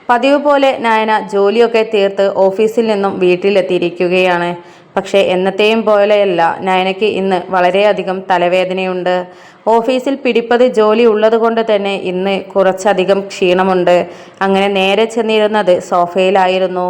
പതിവ് പോലെ നയന ജോലിയൊക്കെ തീർത്ത് ഓഫീസിൽ നിന്നും വീട്ടിലെത്തിയിരിക്കുകയാണ്. പക്ഷേ എന്നത്തെയും പോലെയല്ല, നയനയ്ക്ക് ഇന്ന് വളരെയധികം തലവേദനയുണ്ട്. ഓഫീസിൽ പിടിപ്പത് ജോലി ഉള്ളതുകൊണ്ട് തന്നെ ഇന്ന് കുറച്ചധികം ക്ഷീണമുണ്ട്. അങ്ങനെ നേരെ ചെന്നിരുന്നത് സോഫയിലായിരുന്നു.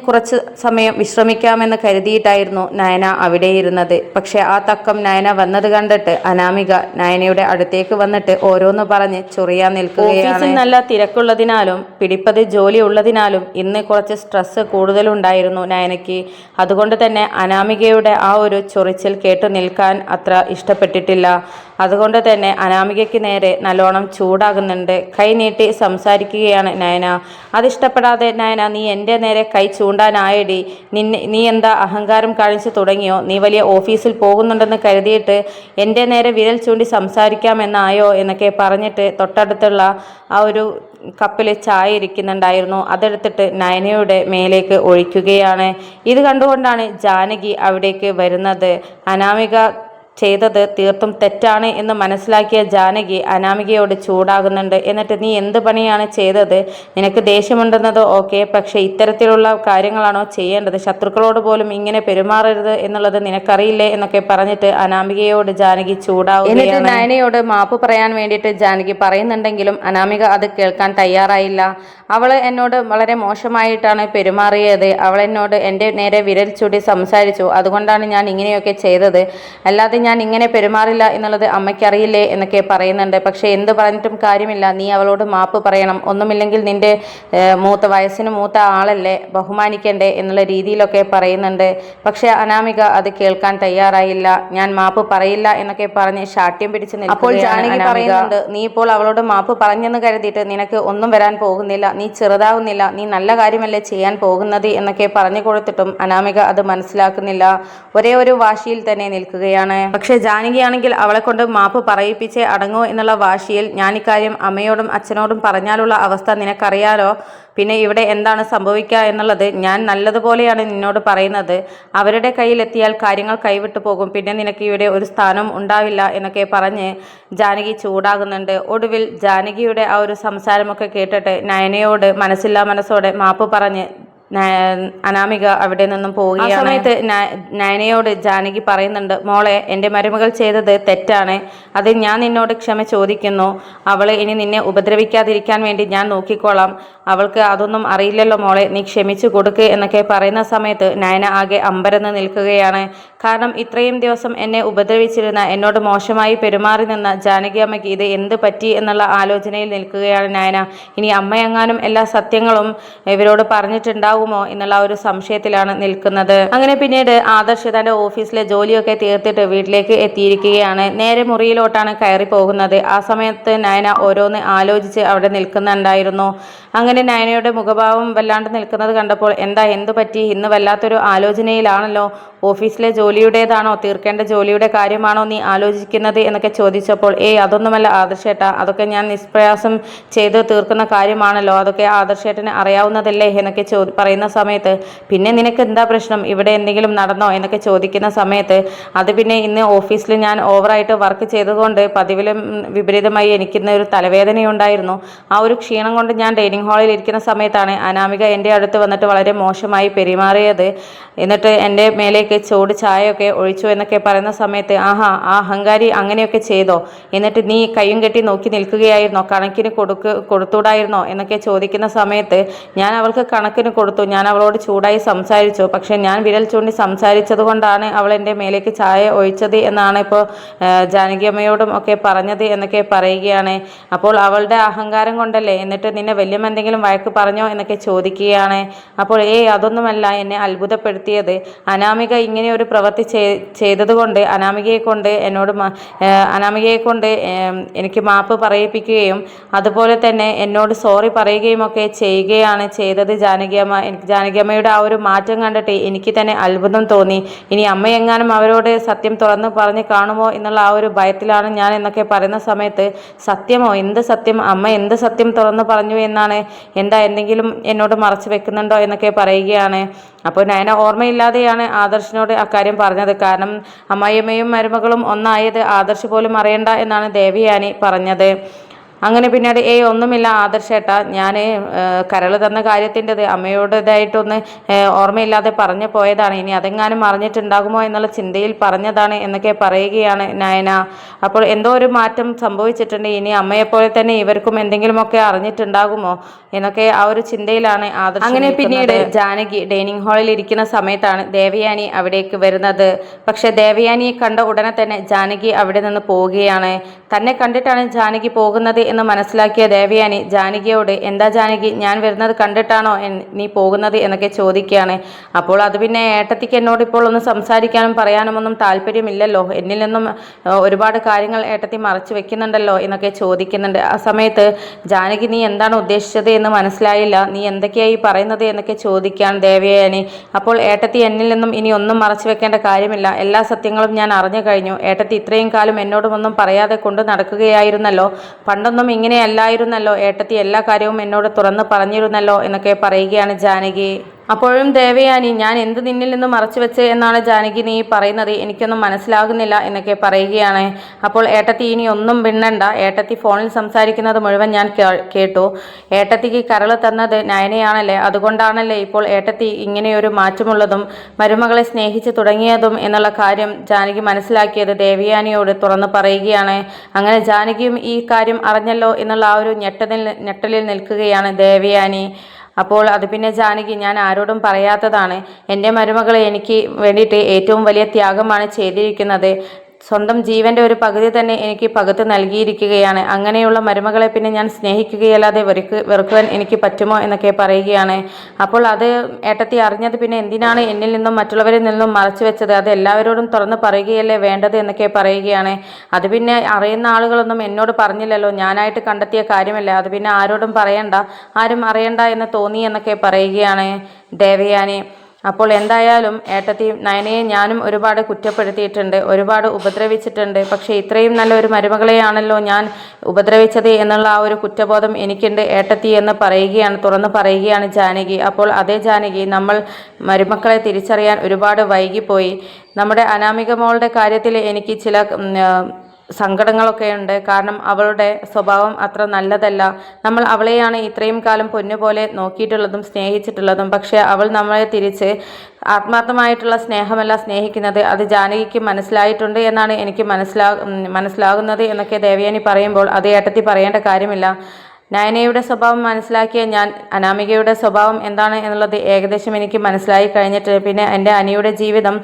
കുറച്ച് സമയം വിശ്രമിക്കാമെന്ന് കരുതിയിട്ടായിരുന്നു നയന അവിടെ ഇരുന്നത്. പക്ഷെ ആ തക്കം നയന വന്നത് കണ്ടിട്ട് അനാമിക നയനയുടെ അടുത്തേക്ക് വന്നിട്ട് ഓരോന്ന് പറഞ്ഞ് ചൊറിയാൻ നിൽക്കുകയാണ്. ഓഫീസിൽ നല്ല തിരക്കുള്ളതിനാലും പിടിപ്പത് ജോലി ഉള്ളതിനാലും ഇന്ന് കുറച്ച് സ്ട്രെസ് കൂടുതലുണ്ടായിരുന്നു നയനയ്ക്ക്. അതുകൊണ്ട് തന്നെ അനാമികയുടെ ആ ഒരു ചൊറിച്ചിൽ കേട്ടു നിൽക്കാൻ അത്ര ഇഷ്ടപ്പെട്ടിട്ടില്ല. അതുകൊണ്ട് തന്നെ അനാമികയ്ക്ക് നേരെ നല്ലോണം ചൂടാകുന്നുണ്ട്. കൈ നീട്ടി സംസാരിക്കുകയാണ് നയന. അതിഷ്ടപ്പെടാതെ നയന, നീ എൻ്റെ നേരെ കൈ ചൂണ്ടാനായടി, നീ എന്താ അഹങ്കാരം കാണിച്ചു തുടങ്ങിയോ? നീ വലിയ ഓഫീസിൽ പോകുന്നുണ്ടെന്ന് കരുതിയിട്ട് എൻ്റെ നേരെ വിരൽ ചൂണ്ടി സംസാരിക്കാമെന്നായോ എന്നൊക്കെ പറഞ്ഞിട്ട് തൊട്ടടുത്തുള്ള ആ ഒരു കപ്പിൽ ചായ ഇരിക്കുന്നുണ്ടായിരുന്നു. അതെടുത്തിട്ട് നയനയുടെ മേലേക്ക് ഒഴിക്കുകയാണ്. ഇത് കണ്ടുകൊണ്ടാണ് ജാനകി അവിടേക്ക് വരുന്നത്. അനാമിക ചെയ്തത് തീർത്തും തെറ്റാണ് എന്ന് മനസ്സിലാക്കിയ ജാനകി അനാമികയോട് ചൂടാകുന്നുണ്ട്. എന്നിട്ട്, നീ എന്ത് പണിയാണ് ചെയ്തത്? നിനക്ക് ദേഷ്യമുണ്ടെന്നത് ഓക്കെ, പക്ഷെ ഇത്തരത്തിലുള്ള കാര്യങ്ങളാണോ ചെയ്യേണ്ടത്? ശത്രുക്കളോട് പോലും ഇങ്ങനെ പെരുമാറരുത് എന്നുള്ളത് നിനക്കറിയില്ലേ എന്നൊക്കെ പറഞ്ഞിട്ട് അനാമികയോട് ജാനകി ചൂടാവുകയാണ്. എന്നിട്ട് നയനയോട് മാപ്പ് പറയാൻ വേണ്ടിയിട്ട് ജാനകി പറയുന്നുണ്ടെങ്കിലും അനാമിക അത് കേൾക്കാൻ തയ്യാറായില്ല. അവൾ എന്നോട് വളരെ മോശമായിട്ടാണ് പെരുമാറിയത്. അവൾ എന്നോട് എൻ്റെ നേരെ വിരൽ ചൂടി സംസാരിച്ചു. അതുകൊണ്ടാണ് ഞാൻ ഇങ്ങനെയൊക്കെ ചെയ്തത്. അല്ലാതെ ഞാൻ ഇങ്ങനെ പെരുമാറില്ല എന്നുള്ളത് അമ്മയ്ക്കറിയില്ലേ എന്നൊക്കെ പറയുന്നുണ്ട്. പക്ഷെ എന്ത് പറഞ്ഞിട്ടും കാര്യമില്ല, നീ അവളോട് മാപ്പ് പറയണം. ഒന്നുമില്ലെങ്കിൽ നിന്റെ വയസ്സിന് മൂത്ത ആളല്ലേ, ബഹുമാനിക്കണ്ടേ എന്നുള്ള രീതിയിലൊക്കെ പറയുന്നുണ്ട്. പക്ഷെ അനാമിക അത് കേൾക്കാൻ തയ്യാറായില്ല. ഞാൻ മാപ്പ് പറയില്ല എന്നൊക്കെ പറഞ്ഞ് ശാഠ്യം പിടിച്ച് നിൽക്കുകയാണ്. അപ്പോൾ ജാനകി പറയുന്നുണ്ട്, നീ ഇപ്പോൾ അവളോട് മാപ്പ് പറഞ്ഞെന്ന് കരുതിയിട്ട് നിനക്ക് ഒന്നും വരാൻ പോകുന്നില്ല, നീ ചെറുതാവുന്നില്ല, നീ നല്ല കാര്യമല്ലേ ചെയ്യാൻ പോകുന്നത് എന്നൊക്കെ പറഞ്ഞു കൊടുത്തിട്ടും അനാമിക അത് മനസ്സിലാക്കുന്നില്ല. ഒരേ ഒരു വാശിയിൽ തന്നെ നിൽക്കുകയാണ്. പക്ഷെ ജാനകിയാണെങ്കിൽ അവളെ കൊണ്ട് മാപ്പ് പറയിപ്പിച്ചേ അടങ്ങൂ എന്നുള്ള വാശിയിൽ, ഞാൻ ഇക്കാര്യം അമ്മയോടും അച്ഛനോടും പറഞ്ഞാലുള്ള അവസ്ഥ നിനക്കറിയാലോ, പിന്നെ ഇവിടെ എന്താണ് സംഭവിക്കുക എന്നുള്ളത് ഞാൻ നല്ലതുപോലെയാണ് നിന്നോട് പറയുന്നത്. അവരുടെ കയ്യിലെത്തിയാൽ കാര്യങ്ങൾ കൈവിട്ടു പോകും, പിന്നെ നിനക്ക് ഇവിടെ ഒരു സ്ഥാനം ഉണ്ടാവില്ല എന്നൊക്കെ പറഞ്ഞ് ജാനകി ചൂടാകുന്നുണ്ട്. ഒടുവിൽ ജാനകിയുടെ ആ ഒരു സംസാരമൊക്കെ കേട്ടിട്ട് നയനയോട് മനസ്സില്ലാ മനസ്സോടെ മാപ്പ് പറഞ്ഞ് അനാമിക അവിടെ നിന്നും പോവുകയാണ്. ആ സമയത്ത് നയനയോട് ജാനകി പറയുന്നുണ്ട്, മോളെ, എൻ്റെ മരുമകൾ ചെയ്തത് തെറ്റാണ്. അത് ഞാൻ നിന്നോട് ക്ഷമ ചോദിക്കുന്നു. അവളെ ഇനി നിന്നെ ഉപദ്രവിക്കാതിരിക്കാൻ വേണ്ടി ഞാൻ നോക്കിക്കോളാം. അവൾക്ക് അതൊന്നും അറിയില്ലല്ലോ മോളെ, നീ ക്ഷമിച്ചു കൊടുക്ക് എന്നൊക്കെ പറയുന്ന സമയത്ത് നയന ആകെ അമ്പരന്ന് നിൽക്കുകയാണ്. കാരണം ഇത്രയും ദിവസം എന്നെ ഉപദ്രവിച്ചിരുന്ന, എന്നോട് മോശമായി പെരുമാറി നിന്ന ജാനകി അമ്മയ്ക്ക് ഇത് എന്ത് പറ്റി എന്നുള്ള ആലോചനയിൽ നിൽക്കുകയാണ് നയന. ഇനി അമ്മയെങ്ങാനും എല്ലാ സത്യങ്ങളും ഇവരോട് പറഞ്ഞിട്ടുണ്ടാവും എന്നുള്ള ഒരു സംശയത്തിലാണ് നിൽക്കുന്നത്. അങ്ങനെ പിന്നീട് ആദർശ് തന്റെ ഓഫീസിലെ ജോലിയൊക്കെ തീർത്തിട്ട് വീട്ടിലേക്ക് എത്തിയിരിക്കുകയാണ്. നേരെ മുറിയിലോട്ടാണ് കയറി പോകുന്നത്. ആ സമയത്ത് നയന ഓരോന്ന് ആലോചിച്ച് അവിടെ നിൽക്കുന്നുണ്ടായിരുന്നു. അങ്ങനെ നയനയുടെ മുഖഭാവം വല്ലാണ്ട് നിൽക്കുന്നത് കണ്ടപ്പോൾ, എന്ത് പറ്റി? ഇന്ന് വല്ലാത്തൊരു ആലോചനയിലാണല്ലോ. ഓഫീസിലെ ജോലിയുടേതാണോ, തീർക്കേണ്ട ജോലിയുടെ കാര്യമാണോ നീ ആലോചിക്കുന്നത് എന്നൊക്കെ ചോദിച്ചപ്പോൾ, അതൊന്നുമല്ല ആദർശേട്ടാ, അതൊക്കെ ഞാൻ നിഷ്പ്രയാസം ചെയ്ത് തീർക്കുന്ന കാര്യമാണല്ലോ, അതൊക്കെ ആദർശേട്ടന് അറിയാവുന്നതല്ലേ എന്നൊക്കെ പറയുന്ന സമയത്ത്, പിന്നെ നിനക്ക് എന്താ പ്രശ്നം? ഇവിടെ എന്തെങ്കിലും നടന്നോ എന്നൊക്കെ ചോദിക്കുന്ന സമയത്ത്, അത് പിന്നെ ഇന്ന് ഓഫീസിൽ ഞാൻ ഓവറായിട്ട് വർക്ക് ചെയ്തതുകൊണ്ട് പതിവിലും വിപരീതമായി എനിക്കിന്ന് ഒരു തലവേദനയുണ്ടായിരുന്നു. ആ ഒരു ക്ഷീണം കൊണ്ട് ഞാൻ ഡൈനിങ് ഹാളിൽ ഇരിക്കുന്ന സമയത്താണ് അനാമിക എൻ്റെ അടുത്ത് വന്നിട്ട് വളരെ മോശമായി പെരുമാറിയത്. എന്നിട്ട് എൻ്റെ മേലേക്ക് ചൂട് ചായയൊക്കെ ഒഴിച്ചു എന്നൊക്കെ പറയുന്ന സമയത്ത്, ആഹാ, ആ അഹങ്കാരി അങ്ങനെയൊക്കെ ചെയ്തോ? എന്നിട്ട് നീ കയ്യും കെട്ടി നോക്കി നിൽക്കുകയായിരുന്നോ? കണക്കിന് കൊടുത്തൂടായിരുന്നോ എന്നൊക്കെ ചോദിക്കുന്ന സമയത്ത്, ഞാൻ അവൾക്ക് കണക്കിന് കൊടുത്തു. ഞാൻ അവളോട് ചൂടായി സംസാരിച്ചു. പക്ഷെ ഞാൻ വിരൽ ചൂണ്ടി സംസാരിച്ചത് കൊണ്ടാണ് അവൾ എൻ്റെ മേലേക്ക് ചായ ഒഴിച്ചത് എന്നാണ് ഇപ്പോൾ ജാനകി അമ്മയോടും ഒക്കെ പറഞ്ഞത് എന്നൊക്കെ പറയുകയാണ്. അപ്പോൾ അവളുടെ അഹങ്കാരം കൊണ്ടല്ലേ? എന്നിട്ട് നിന്നെ വല്യമ്മ എന്തെങ്കിലും വഴക്ക് പറഞ്ഞോ എന്നൊക്കെ ചോദിക്കുകയാണ്. അപ്പോൾ അതൊന്നുമല്ല എന്നെ അത്ഭുതപ്പെടുത്തിയത്. അനാമിക ഇങ്ങനെ ഒരു പ്രവൃത്തി ചെയ്തതുകൊണ്ട് അനാമികയെ കൊണ്ട് എനിക്ക് മാപ്പ് പറയിപ്പിക്കുകയും അതുപോലെ തന്നെ എന്നോട് സോറി പറയുകയും ഒക്കെ ചെയ്യുകയാണ് ചെയ്തത് ജാനകിയമ്മ. ജാനകിയമ്മയുടെ ആ ഒരു മാറ്റം കണ്ടിട്ട് എനിക്ക് തന്നെ അത്ഭുതം തോന്നി. ഇനി അമ്മയെങ്ങാനും അവരോട് സത്യം തുറന്ന് പറഞ്ഞ് കാണുമോ എന്നുള്ള ആ ഒരു ഭയത്തിലാണ് ഞാൻ എന്നൊക്കെ പറയുന്ന സമയത്ത്, സത്യമോ? എന്ത് സത്യം? അമ്മ എന്ത് സത്യം തുറന്ന് പറഞ്ഞു എന്നാണ്? എന്തെങ്കിലും എന്നോട് മറച്ചു വെക്കുന്നുണ്ടോ എന്നൊക്കെ പറയുകയാണ്. അപ്പോൾ നയന ഓർമ്മയില്ലാതെയാണ് ആദർശിനോട് അക്കാര്യം പറഞ്ഞത്. കാരണം അമ്മായിയമ്മയും മരുമകളും ഒന്നായത് ആദർശ് പോലും അറിയണ്ട എന്നാണ് ദേവയാനി പറഞ്ഞത്. അങ്ങനെ പിന്നീട് ഒന്നുമില്ല ആദർശേട്ടാ, ഞാൻ കരൾ തന്ന കാര്യത്തിൻ്റെത് അമ്മയോടേതായിട്ടൊന്ന് ഓർമ്മയില്ലാതെ പറഞ്ഞു പോയതാണ്, ഇനി അതെങ്ങാനും അറിഞ്ഞിട്ടുണ്ടാകുമോ എന്നുള്ള ചിന്തയിൽ പറഞ്ഞതാണ് എന്നൊക്കെ പറയുകയാണ് നയന. അപ്പോൾ എന്തോ ഒരു മാറ്റം സംഭവിച്ചിട്ടുണ്ട്, ഇനി അമ്മയെപ്പോലെ തന്നെ ഇവർക്കും എന്തെങ്കിലുമൊക്കെ അറിഞ്ഞിട്ടുണ്ടാകുമോ എന്നൊക്കെ ആ ഒരു ചിന്തയിലാണ് ആദർശ്. അങ്ങനെ പിന്നീട് ജാനകി ഡൈനിങ് ഹാളിൽ ഇരിക്കുന്ന സമയത്താണ് ദേവയാനി അവിടേക്ക് വരുന്നത്. പക്ഷെ ദേവയാനിയെ കണ്ട ഉടനെ തന്നെ ജാനകി അവിടെ നിന്ന് പോവുകയാണ്. തന്നെ കണ്ടിട്ടാണ് ജാനകി പോകുന്നത് എന്ന് മനസ്സിലാക്കിയ ദേവയാനി ജാനകിയോട്, എന്താ ജാനകി, ഞാൻ വരുന്നത് കണ്ടിട്ടാണോ നീ പോകുന്നത് എന്നൊക്കെ ചോദിക്കുകയാണ്. അപ്പോൾ അത് പിന്നെ ഏട്ടത്തിക്ക് എന്നോട് ഇപ്പോൾ ഒന്ന് സംസാരിക്കാനും പറയാനും ഒന്നും താല്പര്യമില്ലല്ലോ, എന്നിൽ നിന്നും ഒരുപാട് കാര്യങ്ങൾ ഏട്ടത്തി മറച്ചു വെക്കുന്നുണ്ടല്ലോ എന്നൊക്കെ ചോദിക്കുന്നുണ്ട്. ആ സമയത്ത് ജാനകി, നീ എന്താണ് ഉദ്ദേശിച്ചത് എന്ന് മനസ്സിലായില്ല, നീ എന്തൊക്കെയായി പറയുന്നത് എന്നൊക്കെ ചോദിക്കുകയാണ് ദേവയാനി. അപ്പോൾ ഏട്ടത്തി എന്നിൽ നിന്നും ഇനി ഒന്നും മറച്ചു വെക്കേണ്ട കാര്യമില്ല, എല്ലാ സത്യങ്ങളും ഞാൻ അറിഞ്ഞു കഴിഞ്ഞു. ഏട്ടത്തി ഇത്രയും കാലം എന്നോടും ഒന്നും പറയാതെ കൊണ്ട് നടക്കുകയായിരുന്നല്ലോ, പണ്ടൊന്നും ഇങ്ങനെയല്ലായിരുന്നല്ലോ, ഏട്ടത്തി എല്ലാ കാര്യവും എന്നോട് തുറന്ന് പറഞ്ഞിരുന്നല്ലോ എന്നൊക്കെ പറയുകയാണ് ജാനകി. അപ്പോഴും ദേവയാനി, ഞാൻ എന്ത് നിന്നിൽ നിന്ന് മറച്ചു വെച്ച് എന്നാണ് ജാനകി നീ പറയുന്നത്, എനിക്കൊന്നും മനസ്സിലാകുന്നില്ല എന്നൊക്കെ പറയുകയാണ്. അപ്പോൾ ഏട്ടത്തി ഇനി ഒന്നും പിന്നണ്ട, ഏട്ടത്തി ഫോണിൽ സംസാരിക്കുന്നത് മുഴുവൻ ഞാൻ കേട്ടു. ഏട്ടത്തിക്ക് കരൾ തന്നത് നയനയാണല്ലേ, അതുകൊണ്ടാണല്ലേ ഇപ്പോൾ ഏട്ടത്തി ഇങ്ങനെയൊരു മാറ്റമുള്ളതും മരുമകളെ സ്നേഹിച്ച് തുടങ്ങിയതും എന്നുള്ള കാര്യം ജാനകി മനസ്സിലാക്കിയത് ദേവയാനിയോട് തുറന്നു പറയുകയാണ്. അങ്ങനെ ജാനകിയും ഈ കാര്യം അറിഞ്ഞല്ലോ എന്നുള്ള ആ ഒരു ഞെട്ടലിൽ നിൽക്കുകയാണ് ദേവയാനി. അപ്പോൾ അത് പിന്നെ ജാനകി, ഞാൻ ആരോടും പറയാത്തതാണ്, എൻ്റെ മരുമകളെ എനിക്ക് വേണ്ടിയിട്ട് ഏറ്റവും വലിയ ത്യാഗമാണ് ചെയ്തിരിക്കുന്നത്, സ്വന്തം ജീവൻ്റെ ഒരു പകുതി തന്നെ എനിക്ക് പകുത്ത് നൽകിയിരിക്കുകയാണ്, അങ്ങനെയുള്ള മരുമകളെ പിന്നെ ഞാൻ സ്നേഹിക്കുകയല്ലാതെ വെറുക്കുവാൻ എനിക്ക് പറ്റുമോ എന്നൊക്കെ പറയുകയാണ്. അപ്പോൾ അത് ഏട്ടത്തി അറിഞ്ഞത് പിന്നെ എന്തിനാണ് എന്നിൽ നിന്നും മറ്റുള്ളവരിൽ നിന്നും മറച്ചു വെച്ചത്, അത് എല്ലാവരോടും തുറന്ന് പറയുകയല്ലേ വേണ്ടത് എന്നൊക്കെ പറയുകയാണ്. അത് പിന്നെ അറിയുന്ന ആളുകളൊന്നും എന്നോട് പറഞ്ഞില്ലല്ലോ, ഞാനായിട്ട് കണ്ടെത്തിയ കാര്യമല്ല, അത് പിന്നെ ആരോടും പറയണ്ട, ആരും അറിയണ്ട എന്ന് തോന്നി എന്നൊക്കെ പറയുകയാണ് ദേവയാനി. അപ്പോൾ എന്തായാലും ഏട്ടത്തി, നയനയെ ഞാനും ഒരുപാട് കുറ്റപ്പെടുത്തിയിട്ടുണ്ട്, ഒരുപാട് ഉപദ്രവിച്ചിട്ടുണ്ട്, പക്ഷേ ഇത്രയും നല്ല ഒരു മരുമകളെയാണല്ലോ ഞാൻ ഉപദ്രവിച്ചത് എന്നുള്ള ആ ഒരു കുറ്റബോധം എനിക്കുണ്ട് ഏട്ടത്തി എന്ന് പറയുകയാണ്, തുറന്ന് പറയുകയാണ് ജാനകി. അപ്പോൾ അതേ ജാനകി, നമ്മൾ മരുമക്കളെ തിരിച്ചറിയാൻ ഒരുപാട് വൈകിപ്പോയി. നമ്മുടെ അനാമിക മോളുടെ കാര്യത്തിൽ എനിക്ക് ചില സങ്കടങ്ങളൊക്കെ ഉണ്ട്, കാരണം അവളുടെ സ്വഭാവം അത്ര നല്ലതല്ല. നമ്മൾ അവളെയാണ് ഇത്രയും കാലം പൊന്നുപോലെ നോക്കിയിട്ടുള്ളതും സ്നേഹിച്ചിട്ടുള്ളതും, പക്ഷേ അവൾ നമ്മളെ തിരിച്ച് ആത്മാർത്ഥമായിട്ടുള്ള സ്നേഹമല്ല സ്നേഹിക്കുന്നത്, അത് ജാനകിക്ക് മനസ്സിലായിട്ടുണ്ട് എന്നാണ് എനിക്ക് മനസ്സിലാകുന്നത് എന്നൊക്കെ ദേവയാനി പറയുമ്പോൾ, അത് ഏട്ടത്തി പറയേണ്ട കാര്യമില്ല, നയനയുടെ സ്വഭാവം മനസ്സിലാക്കിയ ഞാൻ അനാമികയുടെ സ്വഭാവം എന്താണ് എന്നുള്ളത് ഏകദേശം എനിക്ക് മനസ്സിലായി കഴിഞ്ഞിട്ട് പിന്നെ എൻ്റെ അനിയുടെ ജീവിതം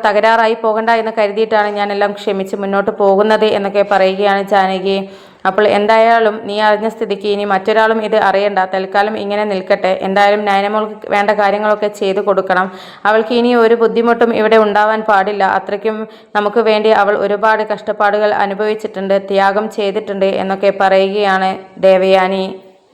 തകരാറായി പോകണ്ട എന്ന് കരുതിയിട്ടാണ് ഞാനെല്ലാം ക്ഷമിച്ച് മുന്നോട്ട് പോകുന്നത് എന്നൊക്കെ പറയുകയാണ് ജാനകി. അപ്പോൾ എന്തായാലും നീ അറിഞ്ഞ സ്ഥിതിക്ക് ഇനി മറ്റൊരാളും ഇത് അറിയണ്ട, തൽക്കാലം ഇങ്ങനെ നിൽക്കട്ടെ. എന്തായാലും നയനമോൾക്ക് വേണ്ട കാര്യങ്ങളൊക്കെ ചെയ്തു കൊടുക്കണം, അവൾക്ക് ഇനി ഒരു ബുദ്ധിമുട്ടും ഇവിടെ ഉണ്ടാവാൻ പാടില്ല, അത്രയ്ക്കും നമുക്ക് വേണ്ടി അവൾ ഒരുപാട് കഷ്ടപ്പാടുകൾ അനുഭവിച്ചിട്ടുണ്ട്, ത്യാഗം ചെയ്തിട്ടുണ്ട് എന്നൊക്കെ പറയുകയാണ് ദേവയാനി.